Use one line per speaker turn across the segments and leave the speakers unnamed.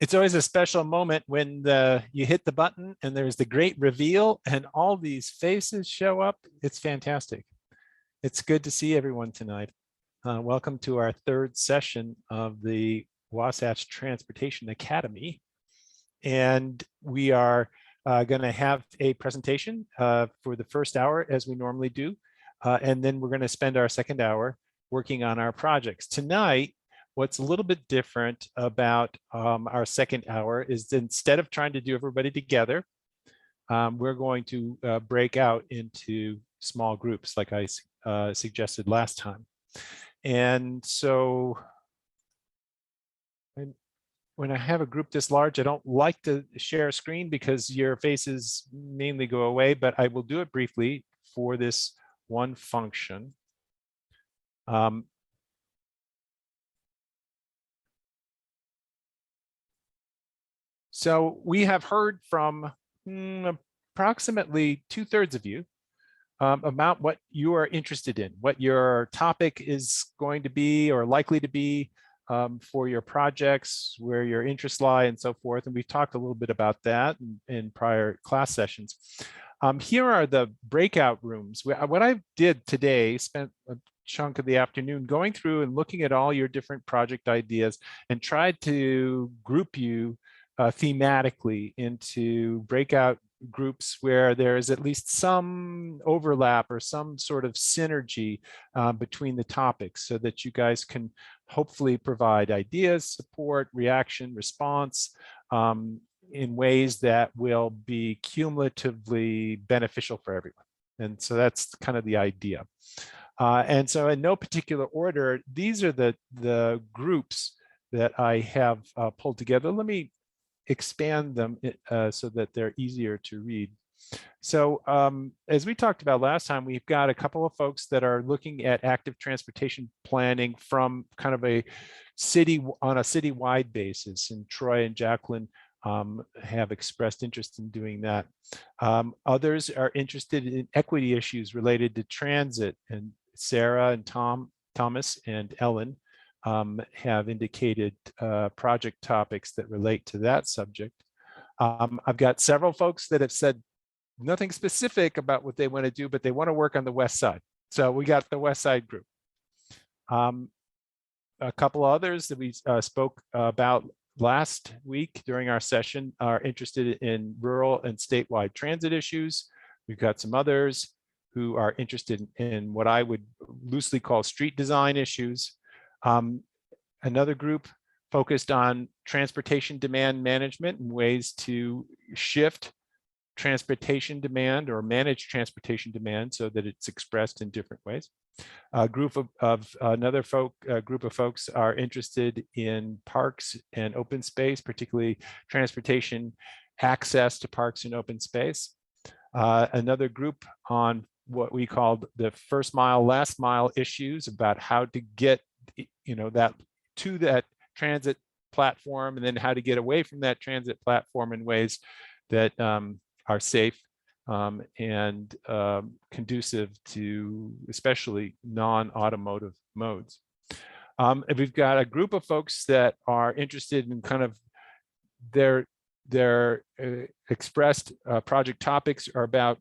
It's always a special moment when you hit the button and there's the great reveal and all these faces show up. It's fantastic. It's good to see everyone tonight. Welcome to our third session of the Wasatch Transportation Academy. And we are going to have a presentation for the first hour as we normally do. And then we're going to spend our second hour working on our projects. Tonight, what's a little bit different about our second hour is that instead of trying to do everybody together, we're going to break out into small groups like I suggested last time. And so when I have a group this large, I don't like to share a screen because your faces mainly go away, but I will do it briefly for this one function. So we have heard from approximately 2/3 of you about what you are interested in, what your topic is going to be or likely to be for your projects, where your interests lie and so forth. And we've talked a little bit about that in prior class sessions. Here are the breakout rooms. What I did today, spent a chunk of the afternoon going through and looking at all your different project ideas and tried to group you thematically into breakout groups where there is at least some overlap or some sort of synergy between the topics, so that you guys can hopefully provide ideas, support, reaction, response in ways that will be cumulatively beneficial for everyone. And so that's kind of the idea. And so in no particular order, these are the groups that I have pulled together. Let me expand them so that they're easier to read. So as we talked about last time, we've got a couple of folks that are looking at active transportation planning from kind of a citywide basis, and Troy and Jacqueline have expressed interest in doing that. Others are interested in equity issues related to transit, and Sarah and Thomas and Ellen have indicated project topics that relate to that subject. I've got several folks that have said nothing specific about what they want to do, but they want to work on the West Side. So we got the West Side group. A couple others that we spoke about last week during our session are interested in rural and statewide transit issues. We've got some others who are interested in what I would loosely call street design issues. Another group focused on transportation demand management and ways to shift transportation demand or manage transportation demand so that it's expressed in different ways. A group of group of folks are interested in parks and open space, particularly transportation access to parks and open space. Another group on what we called the first mile, last mile issues about how to get that to that transit platform, and then how to get away from that transit platform in ways that are safe and conducive to especially non-automotive modes. And we've got a group of folks that are interested in kind of their expressed project topics are about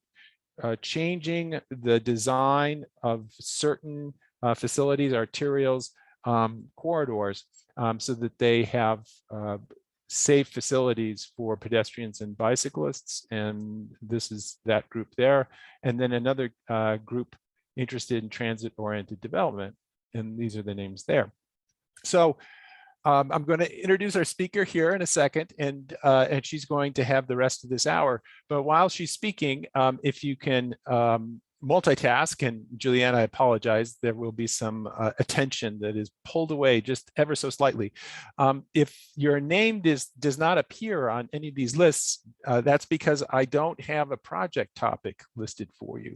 changing the design of certain facilities, arterials, corridors, so that they have safe facilities for pedestrians and bicyclists. And this is that group there. And then another group interested in transit-oriented development. And these are the names there. So I'm going to introduce our speaker here in a second, and she's going to have the rest of this hour. But while she's speaking, if you can multitask, and Julianne, I apologize, there will be some attention that is pulled away just ever so slightly. If your name does not appear on any of these lists, that's because I don't have a project topic listed for you.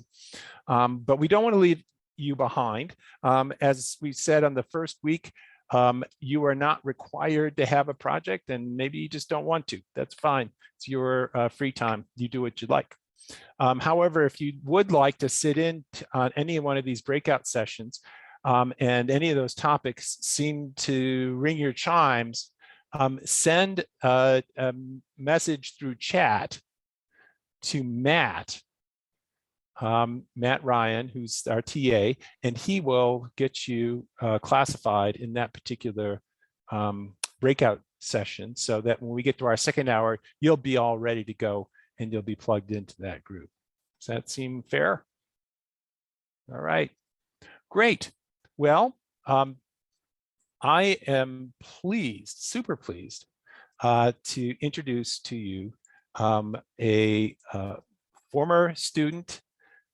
But we don't want to leave you behind. As we said on the first week, you are not required to have a project, and maybe you just don't want to. That's fine. It's your free time. You do what you like. However, if you would like to sit in on any one of these breakout sessions and any of those topics seem to ring your chimes, send a message through chat to Matt Ryan, who's our TA, and he will get you classified in that particular breakout session, so that when we get to our second hour, you'll be all ready to go and you'll be plugged into that group. Does that seem fair? All right, great. Well, I am pleased, super pleased, to introduce to you a former student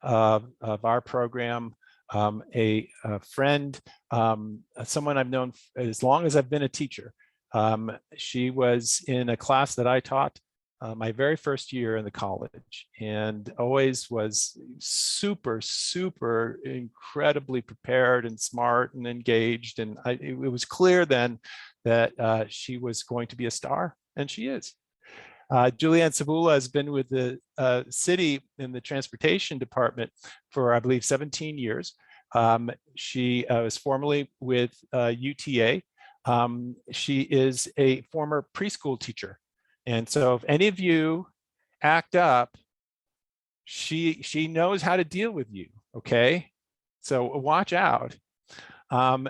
of our program, a friend, someone I've known as long as I've been a teacher. She was in a class that I taught my very first year in the college, and always was super, super incredibly prepared and smart and engaged. And it was clear then that she was going to be a star, and she is. Julianne Sabula has been with the city in the transportation department for, I believe, 17 years. She was formerly with UTA. She is a former preschool teacher. And so if any of you act up, she knows how to deal with you, okay? So watch out. One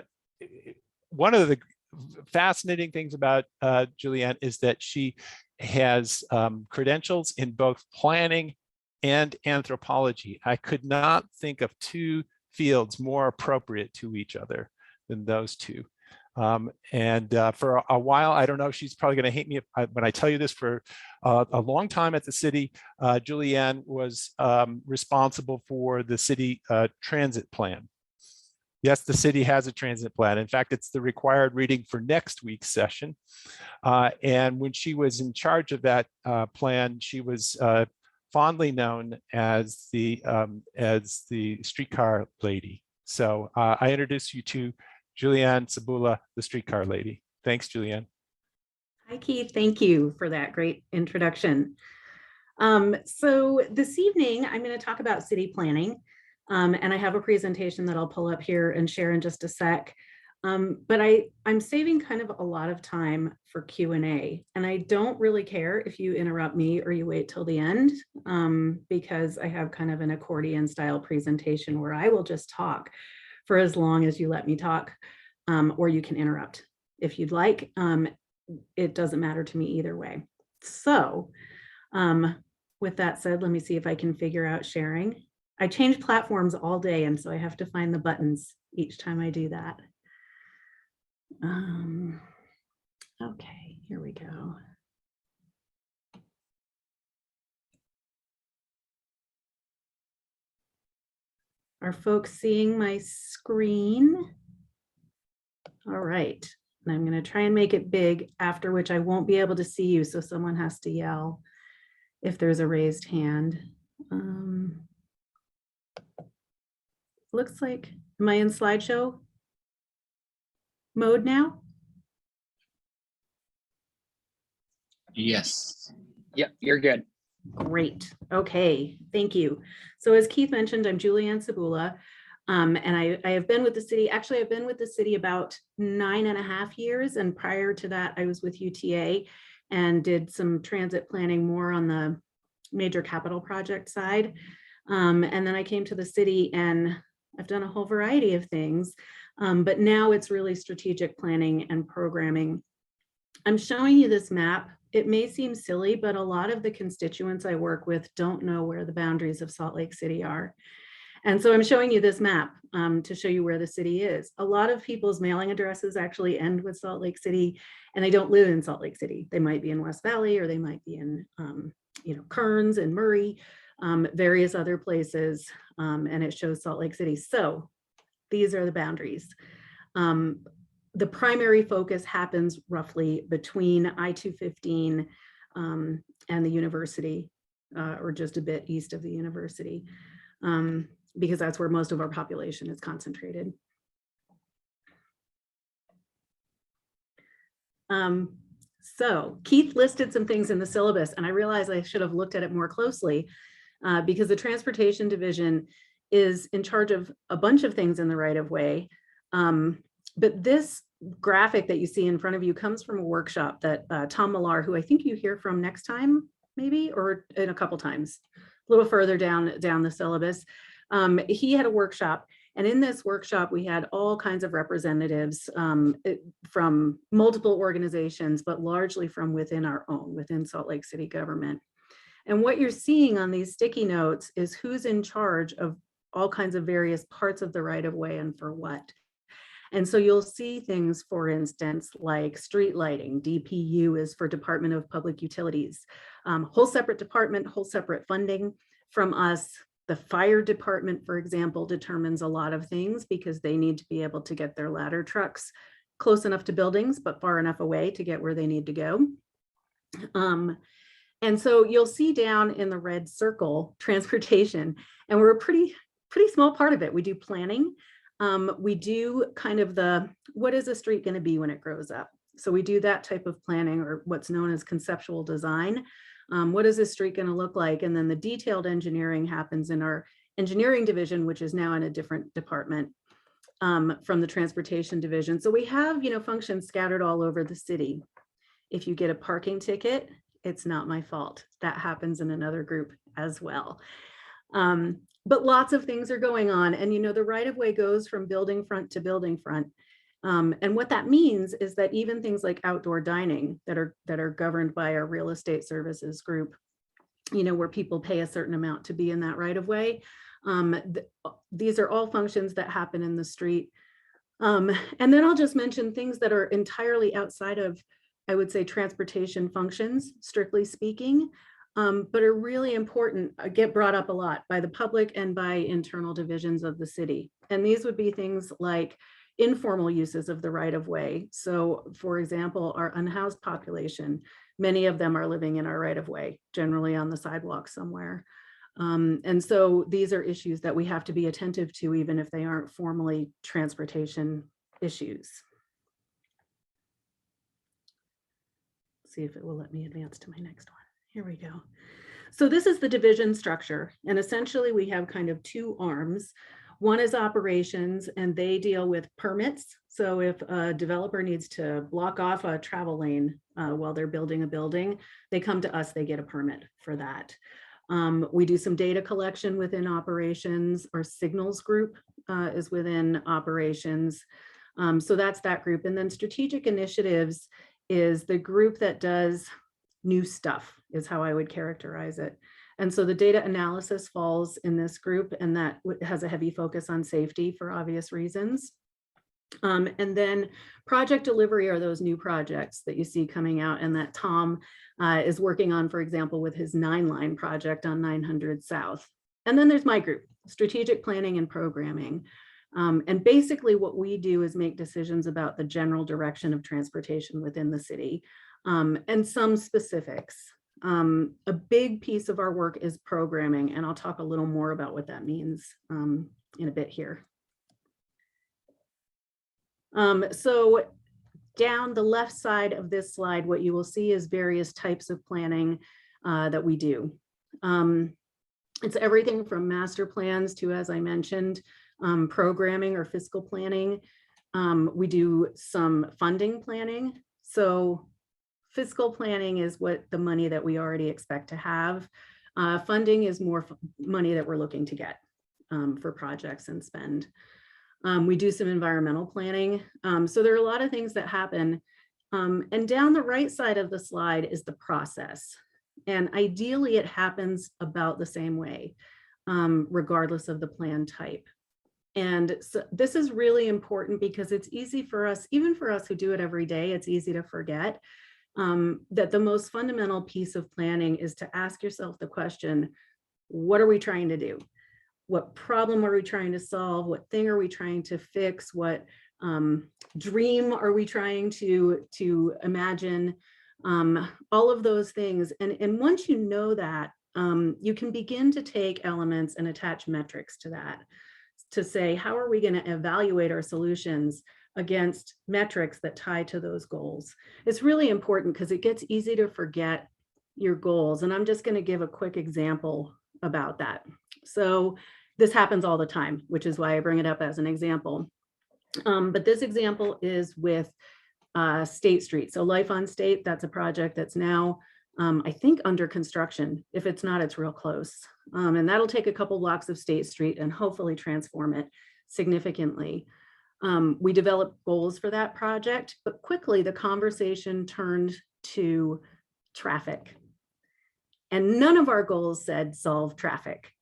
of the fascinating things about Julianne is that she has credentials in both planning and anthropology. I could not think of two fields more appropriate to each other than those two. For a while, I don't know, she's probably going to hate me when I tell you this, for a long time at the city, Julianne was responsible for the city transit plan. Yes, the city has a transit plan. In fact, it's the required reading for next week's session. And when she was in charge of that plan, she was fondly known as the streetcar lady. So I introduce you to Julianne Sabula, the streetcar lady. Thanks, Julianne.
Hi, Keith. Thank you for that great introduction. So this evening, I'm going to talk about city planning. And I have a presentation that I'll pull up here and share in just a sec. But I'm saving kind of a lot of time for Q&A. And I don't really care if you interrupt me or you wait till the end, because I have kind of an accordion style presentation where I will just talk for as long as you let me talk, or you can interrupt if you'd like. It doesn't matter to me either way. So with that said, let me see if I can figure out sharing. I change platforms all day, and so I have to find the buttons each time I do that. Okay, here we go. Are folks seeing my screen? All right, and I'm going to try and make it big, after which I won't be able to see you, so someone has to yell if there's a raised hand. Looks like, am I in slideshow mode now?
Yes. Yep, you're good.
Great. Okay, thank you. So as Keith mentioned, I'm Julianne Sabula, and I have been with the city. Actually, I've been with the city about 9.5 years, and prior to that, I was with UTA and did some transit planning more on the major capital project side. And then I came to the city and I've done a whole variety of things, but now it's really strategic planning and programming. I'm showing you this map. It may seem silly, but a lot of the constituents I work with don't know where the boundaries of Salt Lake City are. And so I'm showing you this map to show you where the city is. A lot of people's mailing addresses actually end with Salt Lake City, and they don't live in Salt Lake City. They might be in West Valley, or they might be in Kearns and Murray, various other places, and it shows Salt Lake City. So these are the boundaries. The primary focus happens roughly between I-215 and the university, or just a bit east of the university, because that's where most of our population is concentrated. So Keith listed some things in the syllabus, and I realized I should have looked at it more closely, because the transportation division is in charge of a bunch of things in the right of way. But this graphic that you see in front of you comes from a workshop that Tom Millar, who I think you hear from next time, maybe, or in a couple times, a little further down the syllabus. He had a workshop, and in this workshop, we had all kinds of representatives from multiple organizations, but largely from within Salt Lake City government. And what you're seeing on these sticky notes is who's in charge of all kinds of various parts of the right of way and for what. And so you'll see things, for instance, like street lighting. DPU is for Department of Public Utilities. Whole separate department, whole separate funding from us. The fire department, for example, determines a lot of things because they need to be able to get their ladder trucks close enough to buildings, but far enough away to get where they need to go. And so you'll see down in the red circle, transportation, and we're a pretty small part of it. We do planning. We do kind of what is a street going to be when it grows up? So we do that type of planning, or what's known as conceptual design. What is this street going to look like? And then the detailed engineering happens in our engineering division, which is now in a different department from the transportation division. So we have, functions scattered all over the city. If you get a parking ticket, it's not my fault. That happens in another group as well. But lots of things are going on. And, the right of way goes from building front to building front. And what that means is that even things like outdoor dining that are governed by our real estate services group, where people pay a certain amount to be in that right of way. These are all functions that happen in the street. And then I'll just mention things that are entirely outside of, I would say, transportation functions, strictly speaking, but are really important, get brought up a lot by the public and by internal divisions of the city. And these would be things like informal uses of the right of way. So, for example, our unhoused population, many of them are living in our right of way, generally on the sidewalk somewhere. And so these are issues that we have to be attentive to, even if they aren't formally transportation issues. See if it will let me advance to my next one. Here we go. So this is the division structure. And essentially we have kind of two arms. One is operations, and they deal with permits. So if a developer needs to block off a travel lane while they're building a building, they come to us, they get a permit for that. We do some data collection within operations. Our signals group is within operations. So that's that group. And then strategic initiatives is the group that does new stuff, is how I would characterize it. And so the data analysis falls in this group, and that has a heavy focus on safety for obvious reasons. And then project delivery are those new projects that you see coming out and that Tom is working on, for example, with his 9-line project on 900 South. And then there's my group, strategic planning and programming. And basically what we do is make decisions about the general direction of transportation within the city, and some specifics. A big piece of our work is programming, and I'll talk a little more about what that means in a bit here. So down the left side of this slide, what you will see is various types of planning that we do. It's everything from master plans to, as I mentioned, programming or fiscal planning. We do some funding planning. So fiscal planning is what the money that we already expect to have. Funding is more money that we're looking to get for projects and spend. We do some environmental planning. So there are a lot of things that happen. And down the right side of the slide is the process. And ideally it happens about the same way, regardless of the plan type. And so this is really important because it's easy for us, even for us who do it every day, it's easy to forget that the most fundamental piece of planning is to ask yourself the question, what are we trying to do? What problem are we trying to solve? What thing are we trying to fix? What dream are we trying to imagine? All of those things. And once you know that, you can begin to take elements and attach metrics to that, to say, how are we going to evaluate our solutions against metrics that tie to those goals? It's really important because it gets easy to forget your goals. And I'm just going to give a quick example about that. So this happens all the time, which is why I bring it up as an example. But this example is with State Street. So Life on State, that's a project that's now, I think, under construction. If it's not, it's real close. And that'll take a couple blocks of State Street and hopefully transform it significantly. We developed goals for that project, but quickly the conversation turned to traffic. And none of our goals said solve traffic.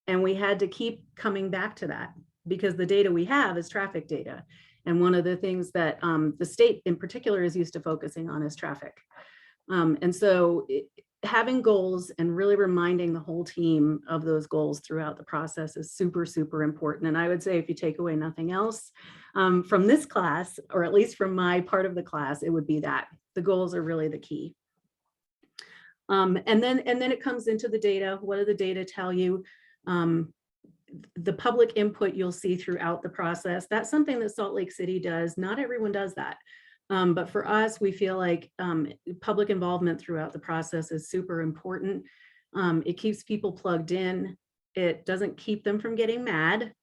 And we had to keep coming back to that because the data we have is traffic data. And one of the things that the state in particular is used to focusing on is traffic. And so having goals and really reminding the whole team of those goals throughout the process is super, super important. And I would say if you take away nothing else from this class, or at least from my part of the class, it would be that the goals are really the key. And then it comes into the data. What do the data tell you? The public input you'll see throughout the process. That's something that Salt Lake City does. Not everyone does that. But for us, we feel like public involvement throughout the process is super important. It keeps people plugged in. It doesn't keep them from getting mad.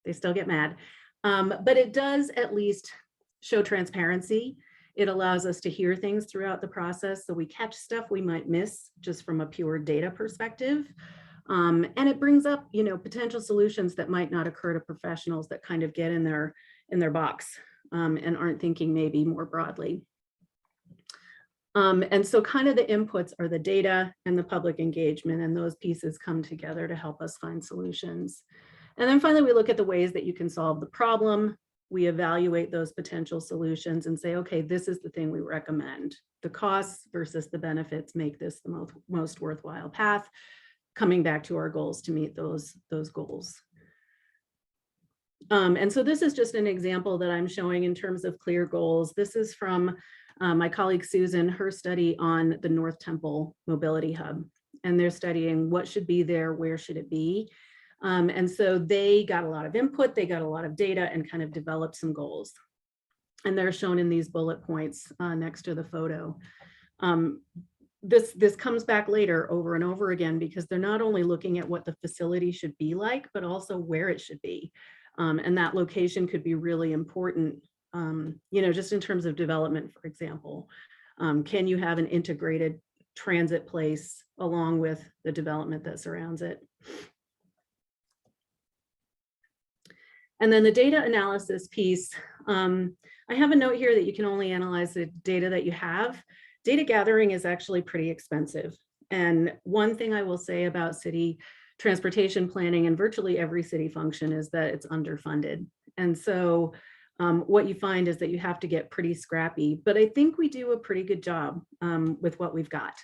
They still get mad. But it does at least show transparency. It allows us to hear things throughout the process. So we catch stuff we might miss just from a pure data perspective. And it brings up, potential solutions that might not occur to professionals that kind of get in their box and aren't thinking maybe more broadly. And so kind of the inputs are the data and the public engagement, and those pieces come together to help us find solutions. And then finally, we look at the ways that you can solve the problem. We evaluate those potential solutions and say, okay, this is the thing we recommend. The costs versus the benefits make this the most worthwhile path, coming back to our goals to meet those goals. And so this is just an example that I'm showing in terms of clear goals. This is from my colleague Susan, her study on the North Temple Mobility Hub. And they're studying what should be there, where should it be? And so they got a lot of input, they got a lot of data and kind of developed some goals. And they're shown in these bullet points next to the photo. This comes back later over and over again because they're not only looking at what the facility should be like, but also where it should be. And that location could be really important, just in terms of development, for example. Can you have an integrated transit place along with the development that surrounds it? And then the data analysis piece, I have a note here that you can only analyze the data that you have. Data gathering is actually pretty expensive. And one thing I will say about city transportation planning and virtually every city function is that it's underfunded. And so what you find is that you have to get pretty scrappy, but I think we do a pretty good job with what we've got.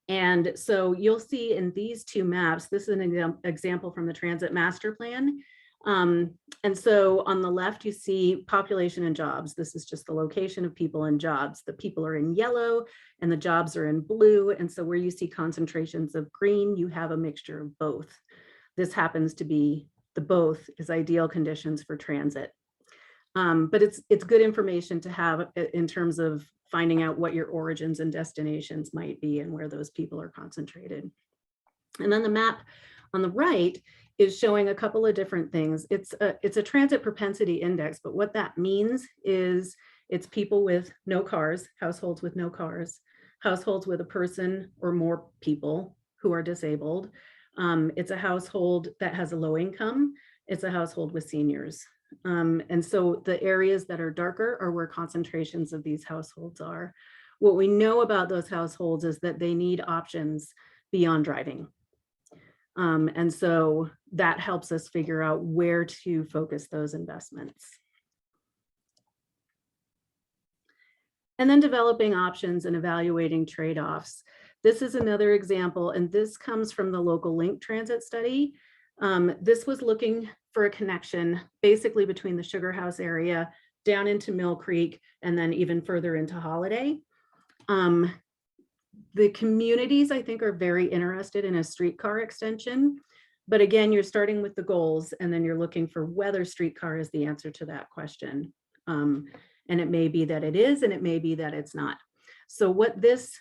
And so you'll see in these two maps, this is an example from the Transit Master Plan. And so on the left, you see population and jobs. This is just the location of people and jobs. The people are in yellow and the jobs are in blue. And so where you see concentrations of green, you have a mixture of both. This happens to be the both is ideal conditions for transit. But it's good information to have in terms of finding out what your origins and destinations might be and where those people are concentrated. And then the map on the right is showing a couple of different things. It's a transit propensity index, but what that means is it's people with no cars, households with no cars, households with a person or more people who are disabled. It's a household that has a low income. It's a household with seniors. And so the areas that are darker are where concentrations of these households are. What we know about those households is that they need options beyond driving. And so that helps us figure out where to focus those investments. And then developing options and evaluating trade-offs. This is another example, and this comes from the local link transit study. This was looking for a connection basically between the Sugar House area down into Mill Creek and then even further into Holiday. The communities, I think, are very interested in a streetcar extension. But again, you're starting with the goals and then you're looking for whether streetcar is the answer to that question. And it may be that it is, and it may be that it's not. So what this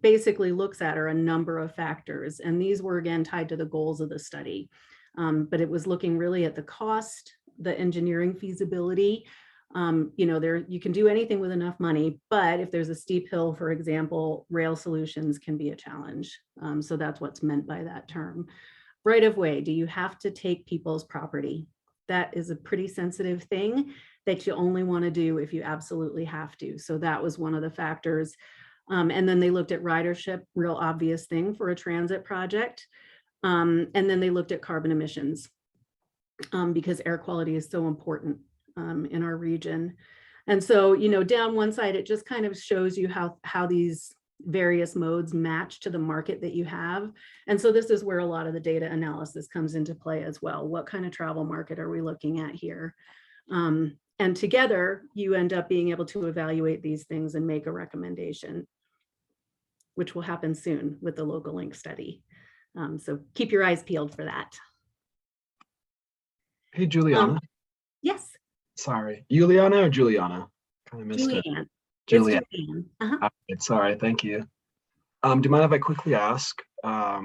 basically looks at are a number of factors. And these were, again, tied to the goals of the study. But it was looking really at the cost the engineering feasibility. You can do anything with enough money, but if there's a steep hill, for example, rail solutions can be a challenge. So that's what's meant by that term. Right of way, do you have to take people's property? That is a pretty sensitive thing that you only want to do if you absolutely have to. So that was one of the factors. And then they looked at ridership, real obvious thing for a transit project. And then they looked at carbon emissions because air quality is so important in our region. And so, down one side, it just kind of shows you how these various modes match to the market that you have. And so this is where a lot of the data analysis comes into play as well. What kind of travel market are we looking at here? And together, you end up being able to evaluate these things and make a recommendation, which will happen soon with the local link study. So keep your eyes peeled for that.
Hey, Juliana.
Yes.
Sorry, Juliana or Juliana? Kind of missed
Julianne.
it. Julianne.
Julianne.
Sorry, thank you. Do you mind if I quickly ask, are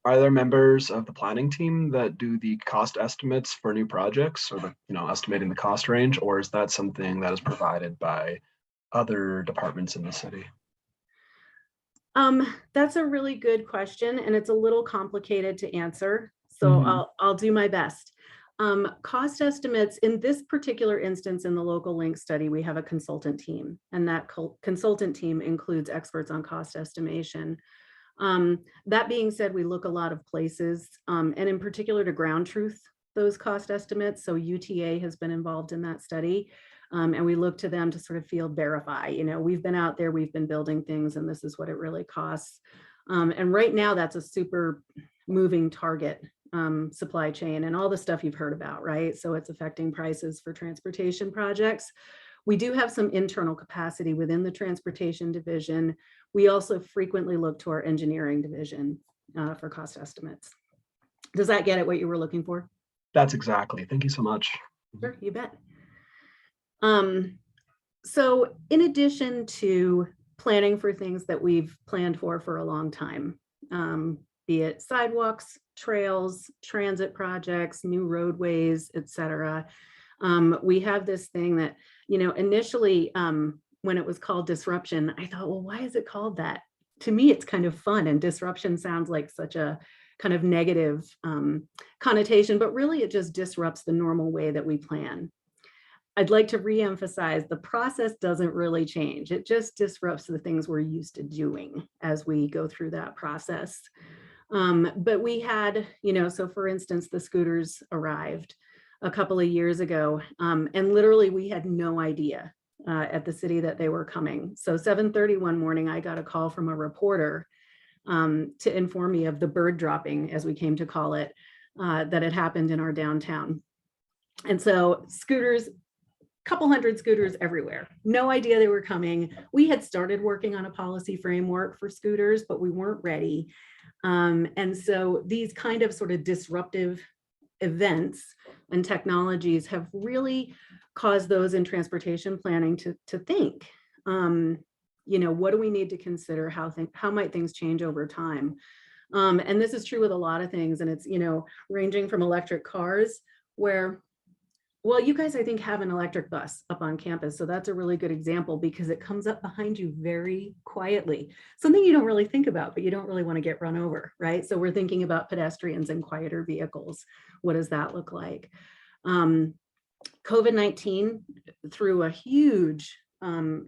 there members of the planning team that do the cost estimates for new projects or estimating the cost range, or is that something that is provided by other departments in the city?
That's a really good question, and it's a little complicated to answer. So I'll do my best. Cost estimates in this particular instance in the local link study, we have a consultant team, and that consultant team includes experts on cost estimation. That being said, we look a lot of places, and in particular to ground truth those cost estimates. So UTA has been involved in that study, and we look to them to sort of field verify. We've been out there, we've been building things, and this is what it really costs. And right now, that's a super moving target. Supply chain and all the stuff you've heard about, right? So it's affecting prices for transportation projects. We do have some internal capacity within the transportation division. We also frequently look to our engineering division for cost estimates. Does that get at what you were looking for?
That's exactly. Thank you so much.
Sure, you bet. So in addition to planning for things that we've planned for a long time, be it sidewalks, trails, transit projects, new roadways, et cetera. We have this thing that, initially when it was called disruption, I thought, well, why is it called that? To me, it's kind of fun, and disruption sounds like such a kind of negative connotation, but really it just disrupts the normal way that we plan. I'd like to reemphasize the process doesn't really change. It just disrupts the things we're used to doing as we go through that process. But we had, so for instance, the scooters arrived a couple of years ago, and literally we had no idea at the city that they were coming. So 7:30 one morning, I got a call from a reporter to inform me of the bird dropping, as we came to call it, that had happened in our downtown. And so scooters, couple hundred scooters everywhere. No idea they were coming. We had started working on a policy framework for scooters, but we weren't ready. And so these kind of sort of disruptive events and technologies have really caused those in transportation planning to think, what do we need to consider? How might things change over time? And this is true with a lot of things. And it's, ranging from electric cars where, well, you guys, I think, have an electric bus up on campus. So that's a really good example because it comes up behind you very quietly. Something you don't really think about, but you don't really want to get run over, right? So we're thinking about pedestrians and quieter vehicles. What does that look like? COVID-19 threw a huge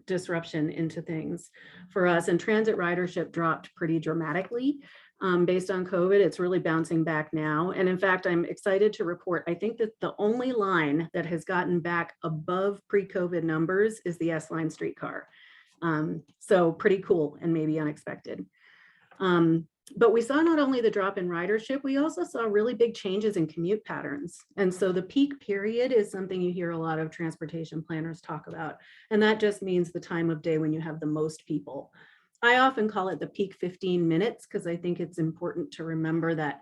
disruption into things for us, and transit ridership dropped pretty dramatically. Based on COVID, it's really bouncing back now. And in fact, I'm excited to report, I think that the only line that has gotten back above pre-COVID numbers is the S-Line streetcar. So pretty cool and maybe unexpected. But we saw not only the drop in ridership, we also saw really big changes in commute patterns. And so the peak period is something you hear a lot of transportation planners talk about. And that just means the time of day when you have the most people. I often call it the peak 15 minutes because I think it's important to remember that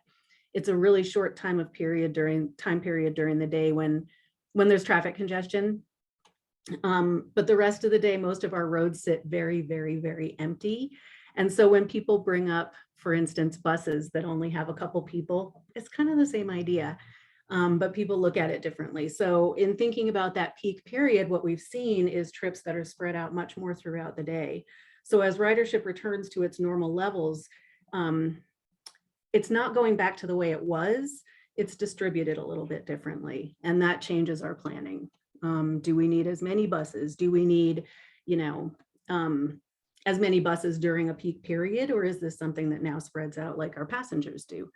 it's a really short time period during the day when there's traffic congestion. But the rest of the day, most of our roads sit very, very, very empty. And so when people bring up, for instance, buses that only have a couple people, it's kind of the same idea. but people look at it differently. So in thinking about that peak period, what we've seen is trips that are spread out much more throughout the day. So as ridership returns to its normal levels, it's not going back to the way it was. It's distributed a little bit differently, and that changes our planning. Do we need as many buses? Do we need, as many buses during a peak period, or is this something that now spreads out like our passengers do?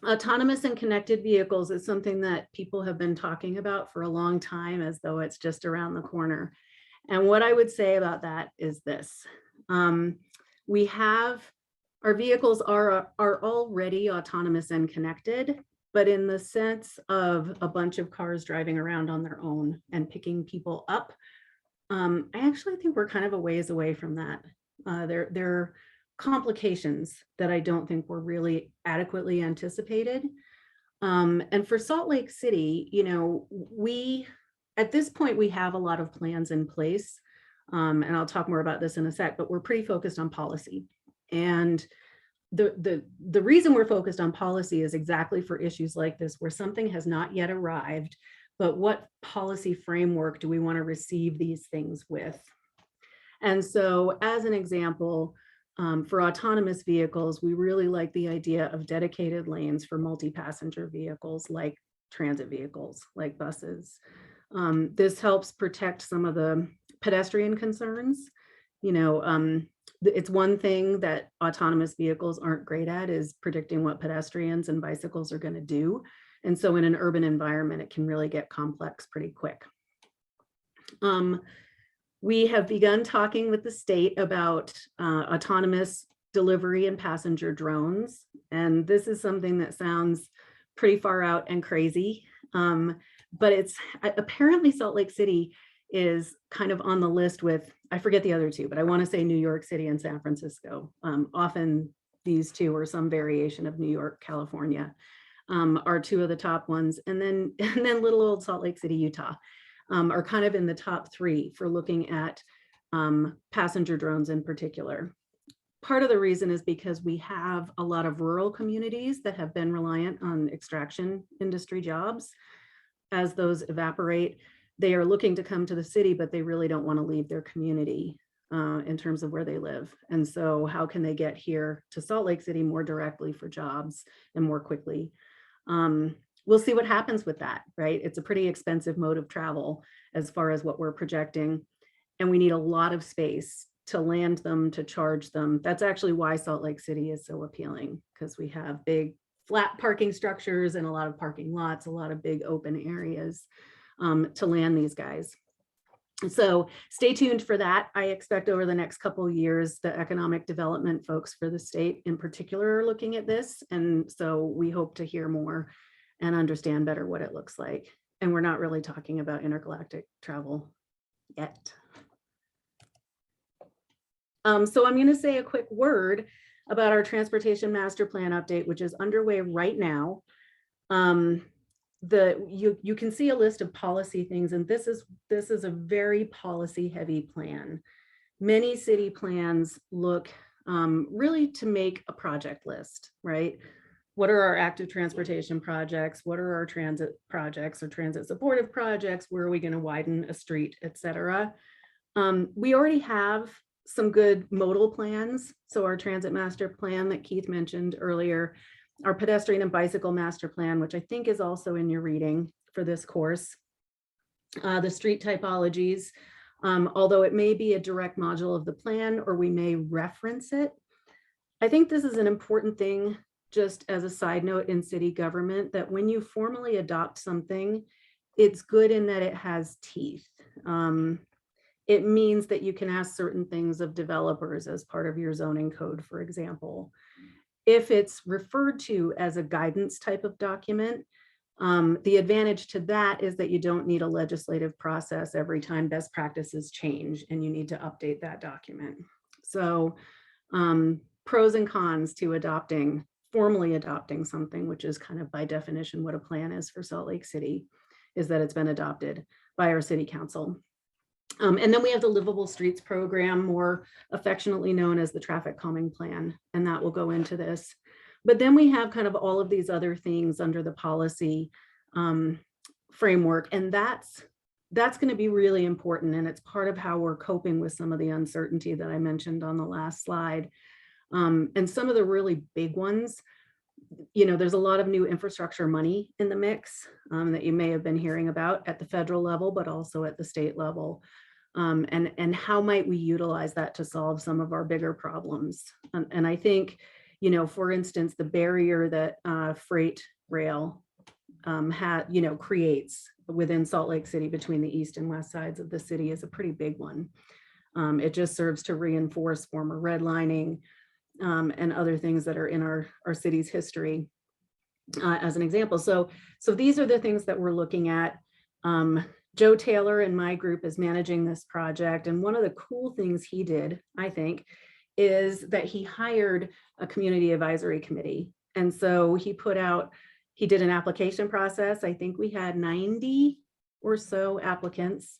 Autonomous and connected vehicles is something that people have been talking about for a long time, as though it's just around the corner. And what I would say about that is this. Our vehicles are already autonomous and connected, but in the sense of a bunch of cars driving around on their own and picking people up, I actually think we're kind of a ways away from that. There are complications that I don't think were really adequately anticipated. And for Salt Lake City, at this point, we have a lot of plans in place. And I'll talk more about this in a sec, but we're pretty focused on policy. And the reason we're focused on policy is exactly for issues like this, where something has not yet arrived, but what policy framework do we want to receive these things with? And so as an example, for autonomous vehicles, we really like the idea of dedicated lanes for multi-passenger vehicles like transit vehicles, like buses. This helps protect some of the pedestrian concerns. It's one thing that autonomous vehicles aren't great at is predicting what pedestrians and bicycles are going to do. And so in an urban environment, it can really get complex pretty quick. We have begun talking with the state about autonomous delivery and passenger drones. And this is something that sounds pretty far out and crazy, but it's apparently Salt Lake City is kind of on the list with, I forget the other two, but I want to say New York City and San Francisco. Often these two, or some variation of New York, California, are two of the top ones. And then little old Salt Lake City, Utah, are kind of in the top three for looking at passenger drones in particular. Part of the reason is because we have a lot of rural communities that have been reliant on extraction industry jobs. As those evaporate, they are looking to come to the city, but they really don't want to leave their community in terms of where they live. And so how can they get here to Salt Lake City more directly for jobs and more quickly? We'll see what happens with that, right? It's a pretty expensive mode of travel as far as what we're projecting. And we need a lot of space to land them, to charge them. That's actually why Salt Lake City is so appealing, because we have big flat parking structures and a lot of parking lots, a lot of big open areas to land these guys. So stay tuned for that. I expect over the next couple of years, the economic development folks for the state in particular are looking at this. And so we hope to hear more and understand better what it looks like. And we're not really talking about intergalactic travel yet. So I'm going to say a quick word about our transportation master plan update, which is underway right now. You can see a list of policy things, and this is a very policy heavy plan. Many city plans look really to make a project list, right? What are our active transportation projects? What are our transit projects or transit supportive projects? Where are we going to widen a street, et cetera? We already have some good modal plans. So our transit master plan that Keith mentioned earlier, our pedestrian and bicycle master plan, which I think is also in your reading for this course, the street typologies, although it may be a direct module of the plan or we may reference it. I think this is an important thing, just as a side note in city government, that when you formally adopt something, it's good in that it has teeth. It means that you can ask certain things of developers as part of your zoning code, for example. If it's referred to as a guidance type of document, the advantage to that is that you don't need a legislative process every time best practices change and you need to update that document. So pros and cons to formally adopting something, which is kind of by definition what a plan is for Salt Lake City, is that it's been adopted by our city council. And then we have the Livable Streets program, more affectionately known as the traffic calming plan, and that will go into this. But then we have kind of all of these other things under the policy framework, and that's going to be really important, and it's part of how we're coping with some of the uncertainty that I mentioned on the last slide. And some of the really big ones, there's a lot of new infrastructure money in the mix that you may have been hearing about at the federal level, but also at the state level. And how might we utilize that to solve some of our bigger problems? And I think, for instance, the barrier that freight rail creates within Salt Lake City between the east and west sides of the city is a pretty big one. It just serves to reinforce former redlining and other things that are in our city's history as an example. So these are the things that we're looking at. Joe Taylor and my group is managing this project. And one of the cool things he did, I think, is that he hired a community advisory committee. And so he did an application process. I think we had 90 or so applicants,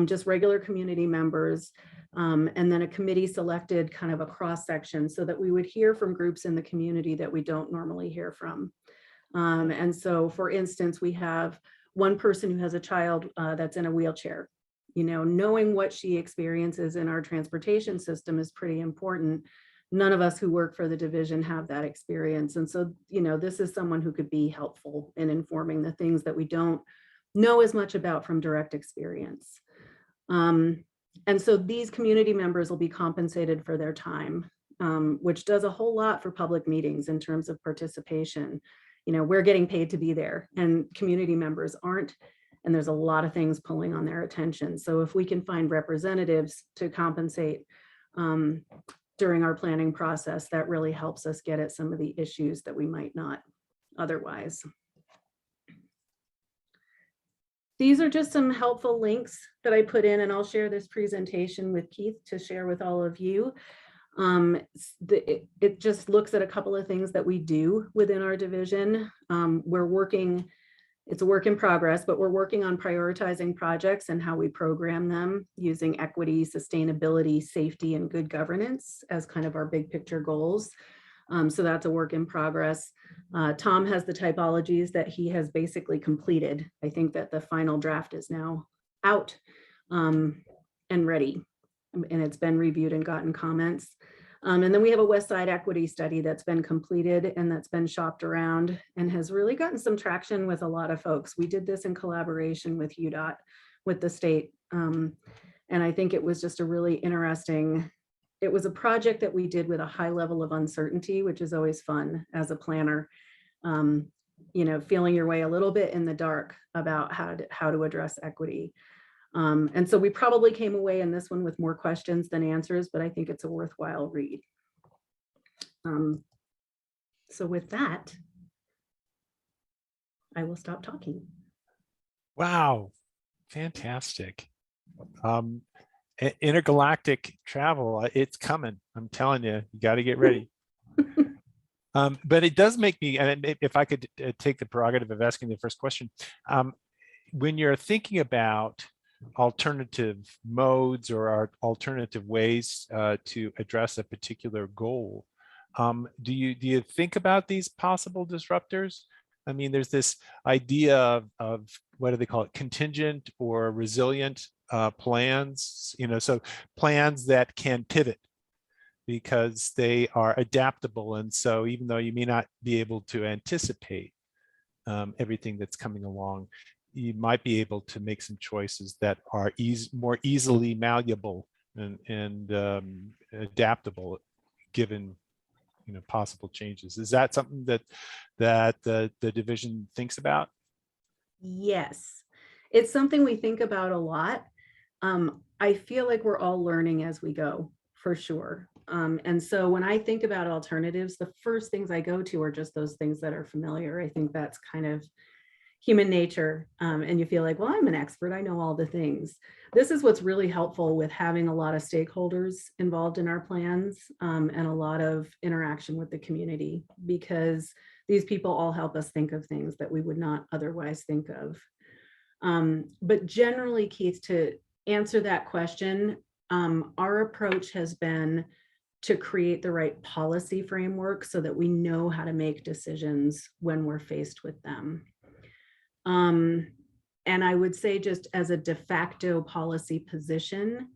just regular community members. And then a committee selected kind of a cross section so that we would hear from groups in the community that we don't normally hear from. And so, for instance, we have one person who has a child that's in a wheelchair. Knowing what she experiences in our transportation system is pretty important. None of us who work for the division have that experience. And so, this is someone who could be helpful in informing the things that we don't know as much about from direct experience. And so these community members will be compensated for their time, which does a whole lot for public meetings in terms of participation. We're getting paid to be there and community members aren't, and there's a lot of things pulling on their attention. So if we can find representatives to compensate during our planning process, that really helps us get at some of the issues that we might not otherwise. These are just some helpful links that I put in, and I'll share this presentation with Keith to share with all of you. It just looks at a couple of things that we do within our division. It's a work in progress, but we're working on prioritizing projects and how we program them using equity, sustainability, safety, and good governance as kind of our big picture goals. So that's a work in progress. Tom has the typologies that he has basically completed. I think that the final draft is now out and ready, and it's been reviewed and gotten comments. And then we have a West Side equity study that's been completed and that's been shopped around and has really gotten some traction with a lot of folks. We did this in collaboration with UDOT, with the state. And I think it was just a really interesting, it was a project that we did with a high level of uncertainty, which is always fun as a planner, feeling your way a little bit in the dark about how to address equity. And so we probably came away in this one with more questions than answers, but I think it's a worthwhile read. So with that, I will stop talking.
Wow, fantastic. Intergalactic travel, it's coming. I'm telling you, you got to get ready. But it does make me, and if I could take the prerogative of asking the first question, when you're thinking about alternative modes or alternative ways to address a particular goal, do you think about these possible disruptors? I mean, there's this idea of what do they call it, contingent or resilient plans, so plans that can pivot because they are adaptable. And so even though you may not be able to anticipate everything that's coming along, you might be able to make some choices that are more easily malleable and adaptable given possible changes. Is that something that the division thinks about?
Yes, it's something we think about a lot. I feel like we're all learning as we go, for sure. And so when I think about alternatives, the first things I go to are just those things that are familiar. I think that's kind of human nature. And you feel like, well, I'm an expert, I know all the things. This is what's really helpful with having a lot of stakeholders involved in our plans and a lot of interaction with the community, because these people all help us think of things that we would not otherwise think of. But generally, Keith, to answer that question, our approach has been to create the right policy framework so that we know how to make decisions when we're faced with them. And I would say, just as a de facto policy position,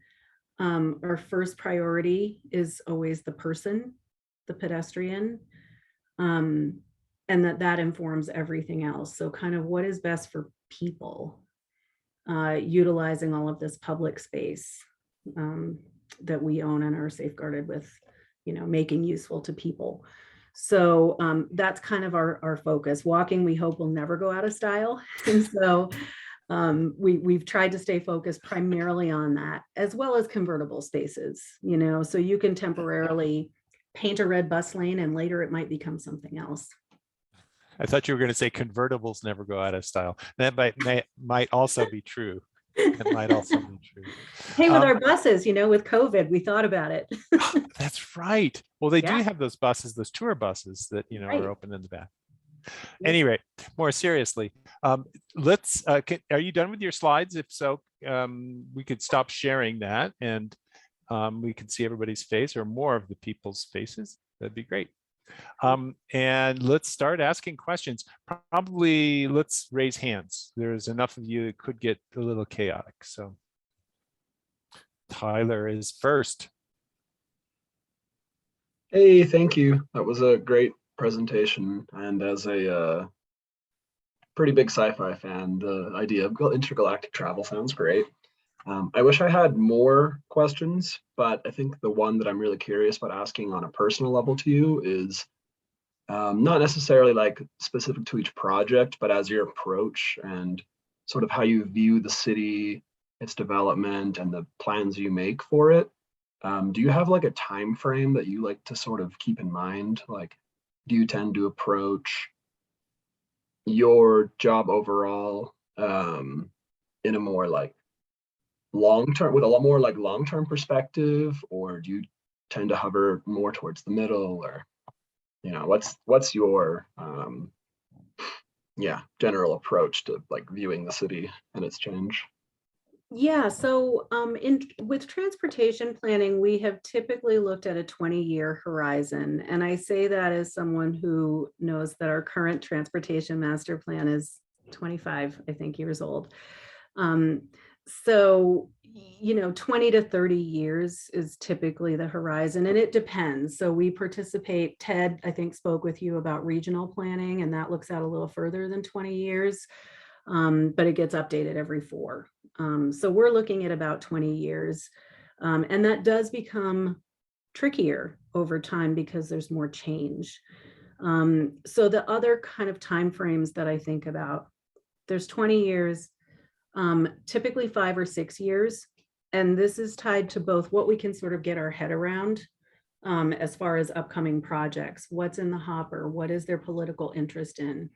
our first priority is always the person, the pedestrian, and that informs everything else. So kind of what is best for people, utilizing all of this public space that we own and are safeguarded with, making useful to people. So that's kind of our focus. Walking, we hope, will never go out of style. And so we've tried to stay focused primarily on that, as well as convertible spaces, so you can temporarily paint a red bus lane and later it might become something else.
I thought you were going to say convertibles never go out of style. That might also be true. It might also be true.
Hey, with our buses, with COVID, we thought about it.
That's right. Well, they do
Yeah.
have those buses, those tour buses that,
Right.
are open in the back.
Yeah.
Anyway, more seriously, let's, are you done with your slides? If so, we could stop sharing that and we can see everybody's face or more of the people's faces. That'd be great. And let's start asking questions. Probably let's raise hands. There's enough of you that could get a little chaotic. So Tyler is first.
Hey, thank you. That was a great presentation. And as a pretty big sci-fi fan, the idea of intergalactic travel sounds great. I wish I had more questions, but I think the one that I'm really curious about asking on a personal level to you is not necessarily like specific to each project, but as your approach and sort of how you view the city, its development, and the plans you make for it. Do you have like a time frame that you like to sort of keep in mind? Like, do you tend to approach your job overall in a more like long-term, with a lot more like long-term perspective, or do you tend to hover more towards the middle, or what's your general approach to like viewing the city and its change?
Yeah, so with transportation planning, we have typically looked at a 20-year horizon. And I say that as someone who knows that our current transportation master plan is 25, I think, years old. So 20 to 30 years is typically the horizon, and it depends. So we participate, Ted, I think, spoke with you about regional planning, and that looks out a little further than 20 years, but it gets updated every 4. So we're looking at about 20 years, and that does become trickier over time because there's more change. So the other kind of timeframes that I think about, there's 20 years, typically 5 or 6 years. And this is tied to both what we can sort of get our head around as far as upcoming projects, what's in the hopper, what is their political interest in.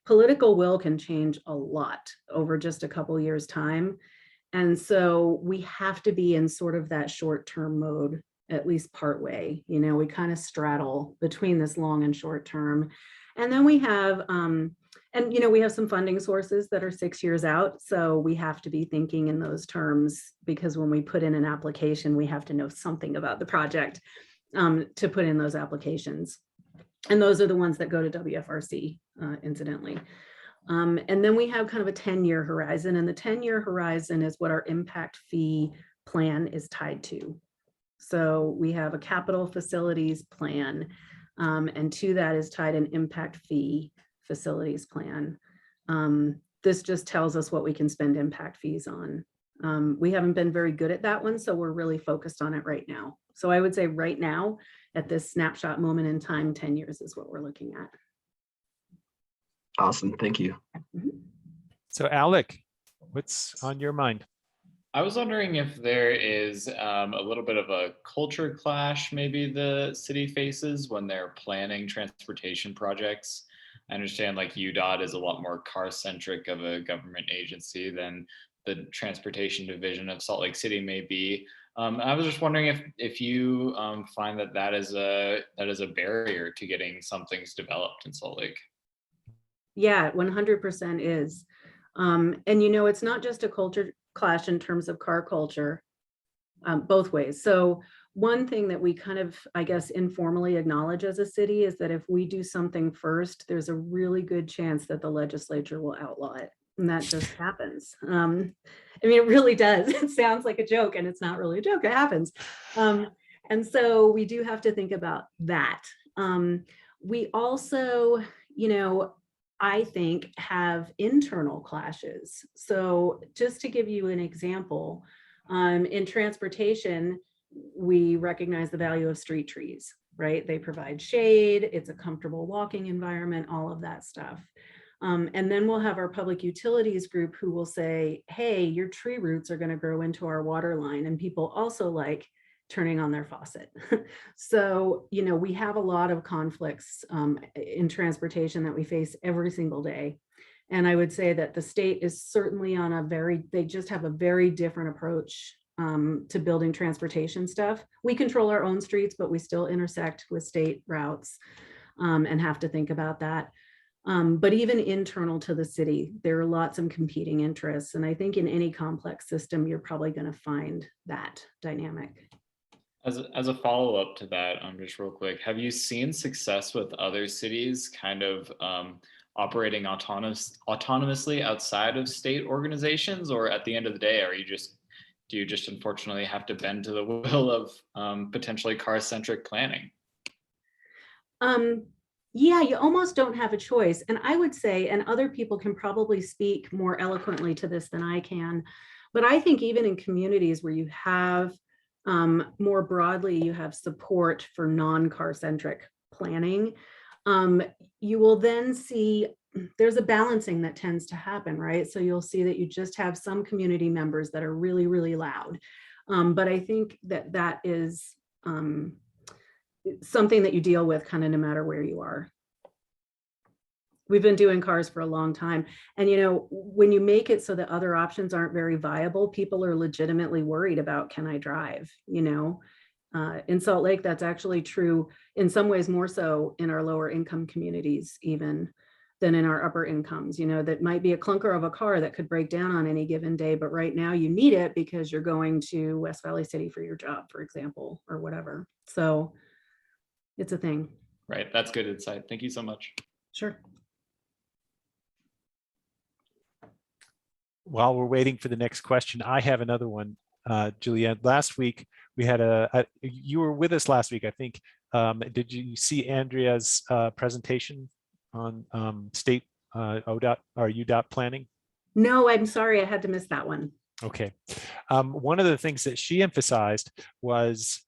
Political will can change a lot over just a couple years' time. And so we have to be in sort of that short-term mode, at least partway. We kind of straddle between this long and short term. And then we have, we have some funding sources that are 6 years out. So we have to be thinking in those terms, because when we put in an application, we have to know something about the project to put in those applications. And those are the ones that go to WFRC, incidentally. And then we have kind of a 10-year horizon, and the 10-year horizon is what our impact fee plan is tied to. So we have a capital facilities plan, and to that is tied an impact fee facilities plan. This just tells us what we can spend impact fees on. We haven't been very good at that one, so we're really focused on it right now. So I would say right now, at this snapshot moment in time, 10 years is what we're looking at.
Awesome, thank you.
So Alec, what's on your mind?
I was wondering if there is a little bit of a culture clash maybe the city faces when they're planning transportation projects. I understand like UDOT is a lot more car-centric of a government agency than the transportation division of Salt Lake City may be. I was just wondering if you find that is a barrier to getting some things developed in Salt Lake.
Yeah, 100% is. And it's not just a culture clash in terms of car culture, both ways. So one thing that we kind of, I guess, informally acknowledge as a city is that if we do something first, there's a really good chance that the legislature will outlaw it. And that just happens. I mean, it really does. It sounds like a joke, and it's not really a joke. It happens. And so we do have to think about that. We also, I think, have internal clashes. So just to give you an example, in transportation, we recognize the value of street trees, right? They provide shade, it's a comfortable walking environment, all of that stuff. And then we'll have our public utilities group who will say, hey, your tree roots are going to grow into our water line. And people also like turning on their faucet. So, we have a lot of conflicts in transportation that we face every single day. And I would say that the state is certainly on they just have a very different approach to building transportation stuff. We control our own streets, but we still intersect with state routes and have to think about that. But even internal to the city, there are lots of competing interests. And I think in any complex system, you're probably going to find that dynamic.
As a follow-up to that, just real quick, have you seen success with other cities kind of operating autonomously outside of state organizations? Or at the end of the day, do you just unfortunately have to bend to the will of potentially car-centric planning?
Yeah, you almost don't have a choice. And I would say, and other people can probably speak more eloquently to this than I can, but I think even in communities where you have more broadly, you have support for non-car centric planning, you will then see there's a balancing that tends to happen, right? So you'll see that you just have some community members that are really, really loud. But I think that is something that you deal with kind of no matter where you are. We've been doing cars for a long time. And, when you make it so that other options aren't very viable, people are legitimately worried about, can I drive? In Salt Lake, that's actually true in some ways more so in our lower income communities, even than in our upper incomes. That might be a clunker of a car that could break down on any given day, but right now you need it because you're going to West Valley City for your job, for example, or whatever. So it's a thing.
Right. That's good insight. Thank you so much.
Sure.
While we're waiting for the next question, I have another one, Julianne. Last week, we had you were with us last week, I think. Did you see Andrea's presentation on state ODOT or UDOT planning?
No, I'm sorry, I had to miss that one.
Okay. One of the things that she emphasized was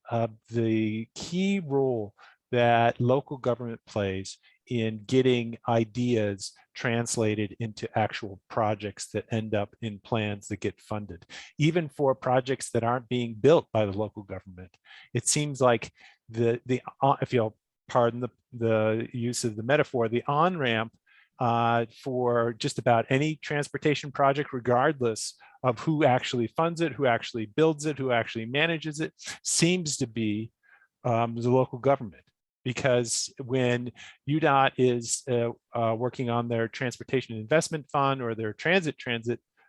the key role that local government plays in getting ideas translated into actual projects that end up in plans that get funded, even for projects that aren't being built by the local government. It seems like if you'll pardon the use of the metaphor, the on-ramp for just about any transportation project, regardless of who actually funds it, who actually builds it, who actually manages it, seems to be the local government. Because when UDOT is working on their transportation investment fund or their transit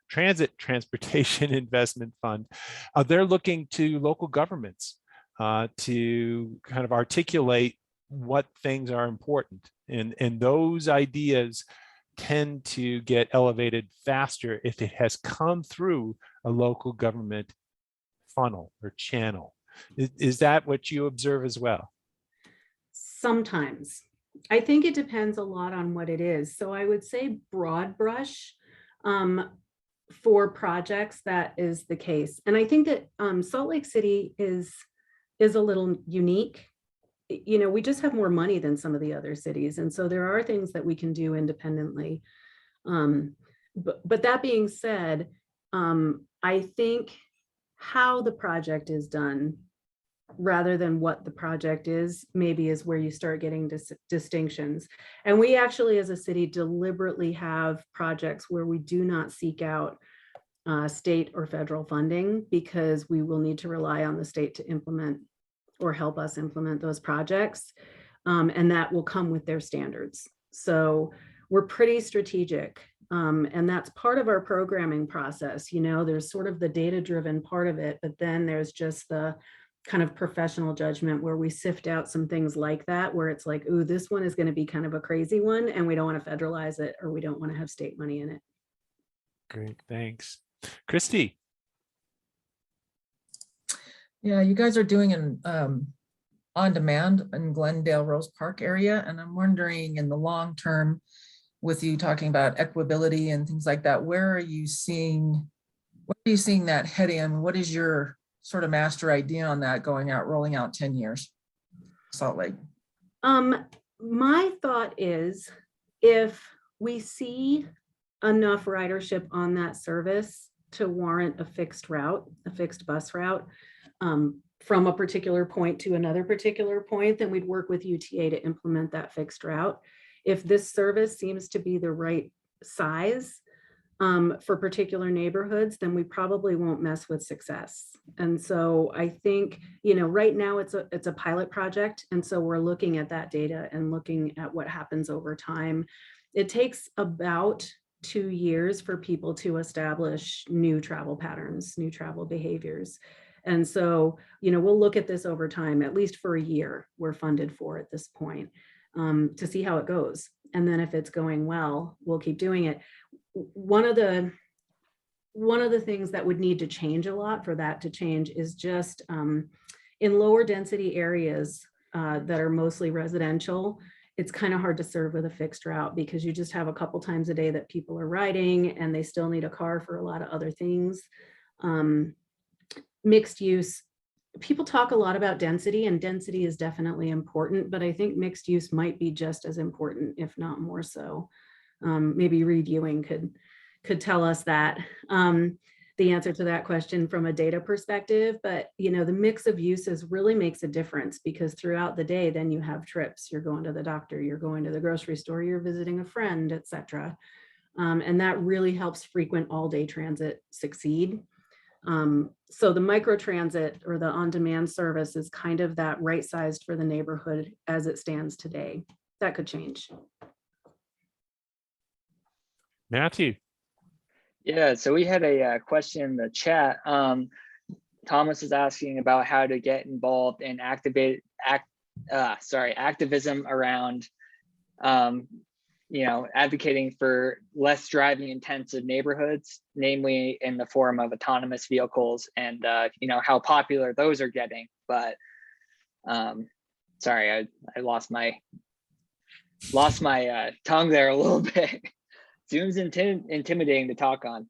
transportation investment fund, they're looking to local governments to kind of articulate what things are important. And those ideas tend to get elevated faster if it has come through a local government funnel or channel. Is that what you observe as well?
Sometimes. I think it depends a lot on what it is. So I would say broad brush for projects, that is the case. And I think that Salt Lake City is a little unique. We just have more money than some of the other cities. And so there are things that we can do independently. But that being said, I think how the project is done rather than what the project is, maybe is where you start getting distinctions. And we actually, as a city, deliberately have projects where we do not seek out state or federal funding, because we will need to rely on the state to implement or help us implement those projects. And that will come with their standards. So we're pretty strategic. And that's part of our programming process. There's sort of the data-driven part of it, but then there's just the kind of professional judgment where we sift out some things like that, where it's like, ooh, this one is going to be kind of a crazy one and we don't want to federalize it, or we don't want to have state money in it.
Great, thanks. Christy.
Yeah, you guys are doing an on demand in Glendale Rose Park area. And I'm wondering in the long term, with you talking about equability and things like that, where are you seeing that heading? What is your sort of master idea on that going out, rolling out 10 years? Salt Lake.
My thought is, if we see enough ridership on that service to warrant a fixed route, a fixed bus route, from a particular point to another particular point, then we'd work with UTA to implement that fixed route. If this service seems to be the right size for particular neighborhoods, then we probably won't mess with success. And so I think, right now it's a pilot project. And so we're looking at that data and looking at what happens over time. It takes about 2 years for people to establish new travel patterns, new travel behaviors. And so, we'll look at this over time, at least for a year, we're funded for at this point, to see how it goes. And then if it's going well, we'll keep doing it. One of the things that would need to change a lot for that to change is just in lower density areas that are mostly residential, it's kind of hard to serve with a fixed route because you just have a couple times a day that people are riding and they still need a car for a lot of other things. Mixed use, people talk a lot about density, and density is definitely important, but I think mixed use might be just as important, if not more so. Maybe Reed Ewing could tell us that, the answer to that question from a data perspective. But the mix of uses really makes a difference, because throughout the day, then you have trips, you're going to the doctor, you're going to the grocery store, you're visiting a friend, etc. And that really helps frequent all-day transit succeed. So the microtransit or the on-demand service is kind of that right-sized for the neighborhood as it stands today. That could change.
Matthew.
Yeah, so we had a question in the chat. Thomas is asking about how to get involved in activism around, advocating for less driving intensive neighborhoods, namely in the form of autonomous vehicles, and how popular those are getting. But sorry, I lost my tongue there a little bit. Zoom's intimidating to talk on.